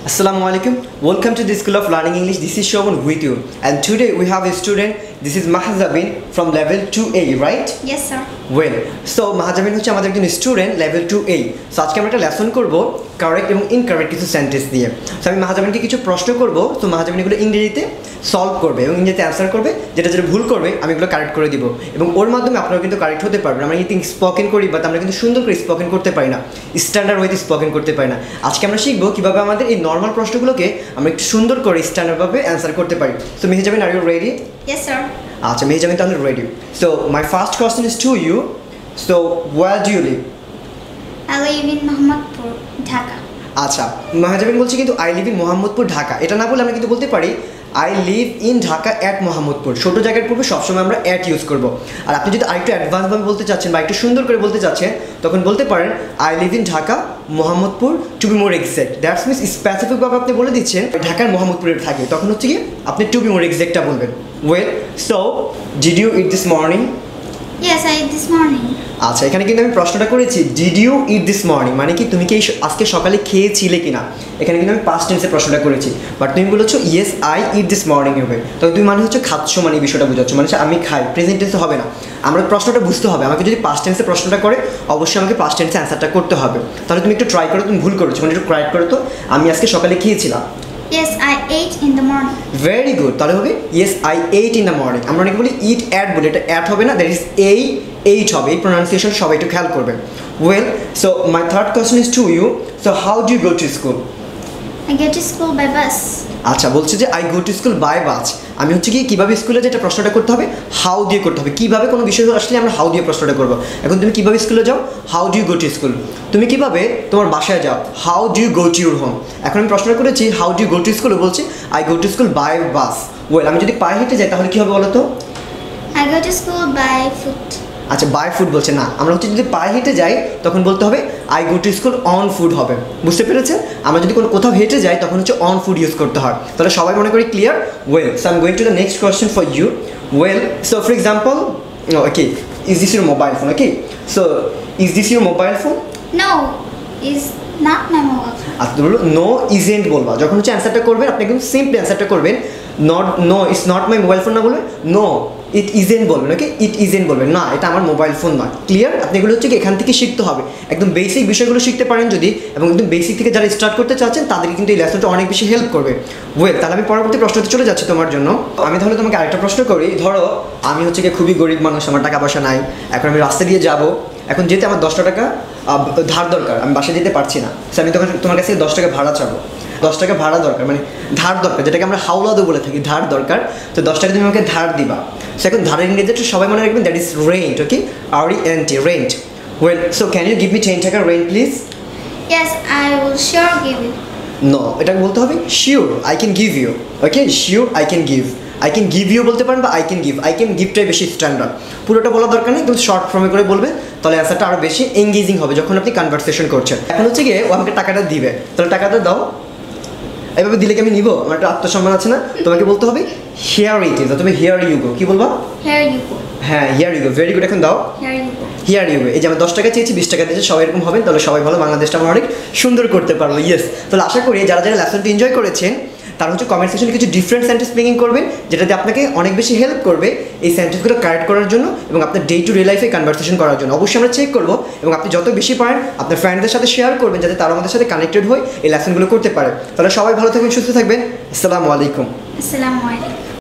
Assalamu alaikum. Welcome to the School of Learning English. This is Shogun with you. And today we have a student. This is Mahazabin from level 2A, right? Yes, sir. Well, so Mahazabin হচ্ছে আমাদের একজন student level 2A. So আজকে আমরা একটা lesson করব correct এবং incorrect কিছু sentence দিয়ে। সো আমি মাহাজাবিনকে কিছু প্রশ্ন করব, তো মাহাজাবিন এগুলো ইংরেজিতে সলভ করবে এবং ইংরেজিতে অ্যান্সার করবে, যেটা যেটা ভুল করবে আমি এগুলো কারেক্ট করে দিব এবং ওর মাধ্যমে আপনারা কিন্তু কারেক্ট হতে পারবেন। আমরা ইতিং স্পোকেন করি বাট আমরা কিন্তু সুন্দর করে স্পোকেন করতে পারি না, স্ট্যান্ডার্ড ওয়েতে স্পোকেন করতে পারি না। আজকে আমরা শিখবো কীভাবে আমাদের এই নর্মাল প্রশ্নগুলোকে আমরা একটু সুন্দর করে স্ট্যান্ডার্ডভাবে অ্যান্সার করতে পারি। So Mehjabin, are you ready? Yes, sir. আচ্ছা মেহজাবিন, তাহলে ready. So my first question is to you. So where do you live? I live in Mohammadpur, Dhaka. আচ্ছা, মাহাজাবিন বলছে কিন্তু I live in Mohammadpur Dhaka. এটা না বলে আমরা কিন্তু বলতে পারি I live in Dhaka at Mohammadpur. ছোটো জায়গার পূর্বে সবসময় আমরা অ্যাট ইউজ করবো। আর আপনি যদি আরেকটু অ্যাডভান্সভাবে বলতে চাচ্ছেন বা একটু সুন্দর করে বলতে চাচ্ছেন, তখন বলতে পারেন I live in Dhaka Mohammadpur, to be more exact. That's means স্পেসিফিকভাবে আপনি বলে দিচ্ছেন ঢাকার মোহাম্মদপুরে থাকে, তখন হচ্ছে কি আপনি টু বি মোর এক্সাক্টটা বলবেন। Well, so did you eat this morning? Yes, I ate this morning. আচ্ছা, এখানে কিন্তু আমি প্রশ্নটা করেছি did you eat this morning, মানে কি তুমি কি আজকে সকালে খেয়েছিলে কিনা। এখানে কিন্তু আমি পাস্ট টেন্সে প্রশ্নটা করেছি, বাট তুমি বলেছো yes I eat this morning হবে, তবে তুমি মানে হচ্ছে খাচ্ছ, মানে এই বিষয়টা বোঝাচ্ছ, মানে আমি খাই। প্রেজেন্ট টেন্সে হবে না, আমরা প্রশ্নটা বুঝতে হবে। আমাকে যদি পাস্ট টেন্সে প্রশ্নটা করে অবশ্যই আমাকে পাস্ট টেন্সে অ্যান্সারটা করতে হবে। তাহলে তুমি একটু ট্রাই করো, তুমি ভুল করেছো, মানে একটু ট্রাই করো তো আমি আজকে সকালে খেয়েছিলাম। Yes, I ate in the morning. Very good, তাহলে হবে yes I eight in the morning. আমরা অনেকে বলি ইট অ্যাট বলে, এটা অ্যাট হবে না, দ্যাট ইজ এইট হবে। এই প্রোনাউন্সিয়েশন সবাই একটু খেয়াল করবেন। Well, so my third question is to you. So how do you go to school? I go to school by bus. আচ্ছা, বলছে যে I go to school by bus. আমি হচ্ছে কি কীভাবে স্কুলে যেটা প্রশ্নটা করতে হবে হাউ দিয়ে করতে হবে। কীভাবে কোনো বিষয় আসলে আমরা হাউ দিয়ে প্রশ্নটা করবো। এখন তুমি কীভাবে স্কুলে যাও? How do you go to school. তুমি কীভাবে তোমার বাসায় যাও? How do you go to your home. এখন আমি প্রশ্নটা করেছি how do you go to school, বলছি I go to school by bus. Well, আমি যদি পায়ে হেঁটে যাই তাহলে কী হবে বলো তো? I go to school by foot. আচ্ছা, বাই ফুট বলছে না, আমরা হচ্ছে যদি পায়ে হেঁটে যাই তখন বলতে হবে I go to school on foot হবে। বুঝতে পেরেছেন? আমরা যদি কোথাও হেঁটে যাই তখন হচ্ছে অন ফুট ইউজ করতে হয়। তাহলে সবাই মনে করি clear? Well, so I am going to the next question for you. Well, so for example, okay, is this your mobile phone? Okay, so is this your mobile phone? No, is not my mobile phone. আচ্ছা, বলো no isn't বলবা। যখন হচ্ছে অ্যান্সারটা করবেন আপনি একদম simply অ্যান্সারটা করবেন। Not, no it's not my mobile phone না বলবেন, নো ইট ইজেন্ট বলবেন। ওকে, ইট ইজেন্ট বলবেন, না এটা আমার মোবাইল ফোন নয়। ক্লিয়ার? আপনি এগুলো হচ্ছে কি এখান থেকে শিখতে হবে। একদম বেসিক বিষয়গুলো শিখতে পারেন যদি, এবং একদম বেসিক থেকে যারা স্টার্ট করতে চাচ্ছেন তাদেরকে কিন্তু এই লেসনটা অনেক বেশি হেল্প করবে। ওয়েল, তাহলে আমি পরবর্তী প্রশ্নতে চলে যাচ্ছি তোমার জন্য। আমি তাহলে তোমাকে আরেকটা প্রশ্ন করি। ধরো আমি হচ্ছে কি খুবই গরিব মানুষ, আমার টাকা পয়সা নাই, এখন আমি রাস্তা দিয়ে যাবো, এখন যেতে আমার 10 টাকা ধার দরকার, আমি বাসায় যেতে পারছি না। সো আমি তখন তোমার কাছে 10 টাকা ভাড়া চাবো। 10 টাকা ভাড়া দরকার, মানে ধার দরকার, যেটাকে আমরা হাওলাদো বলে থাকি, ধার দরকার। তো 10 টাকা তুমি আমাকে ধার দিবা। সো এখন ধারের ইংরেজিটা সবাই মনে রাখবেন, that is rent. Okay, RENT, rent. Well, so can you give me 10 taka rent please? Yes, I will sure give you. No, এটাকে বলতে হবে sure I can give you. Okay, sure I can give. I can give you বলতে পারেন বা I can give. I can গিভটাই বেশি standard, পুরোটা বলা দরকার নেই, কিন্তু শর্ট ফর্মে করে বলবে, তাহলে অ্যান্সারটা আরও বেশি এঙ্গেজিং হবে যখন আপনি কনভারসেশন করছেন। এখন হচ্ছে গিয়ে ও আমাকে টাকাটা দিবে, তাহলে টাকাটা দাও। এভাবে দিলে কি আমি নিবো? আমার একটা আত্মসম্মান আছে না? তোমাকে বলতে হবে হিয়ার ইট ইজ, তুমি হিয়ার ইউ গো। কি বলবা? Here you go. হ্যাঁ, here you go. Very good, এখন দাও Here you go. Here you go. এই যে আমি 10 টাকা চেয়েছি 20 টাকা দিয়েছি, সবাই এরকম হবেন, তাহলে সবাই ভালো, বাংলাদেশটা আমরা অনেক সুন্দর করতে পারবো। ইয়েস, তাহলে আশা করি যারা যারা লেসনটি এনজয় করেছেন তারা হচ্ছে কমেন্ট সেকশনে কিছু ডিফারেন্ট সেন্টেন্স মেকিং করবেন, যেটাতে আপনাকে অনেক বেশি হেল্প করবে এই সেন্টেন্সগুলো কারেক্ট করার জন্য এবং আপনার ডে টু ডে লাইফে কনভারসেশন করার জন্য। অবশ্যই আমরা চেক করবো এবং আপনি যত বেশি পারেন আপনার ফ্রেন্ডদের সাথে শেয়ার করবেন, যাতে তারা আমাদের সাথে কানেক্টেড হয়ে এই লেসনগুলো করতে পারে। তাহলে সবাই ভালো থাকবেন, সুস্থ থাকবেন। আসসালামু আলাইকুম। Assalamu alaikum.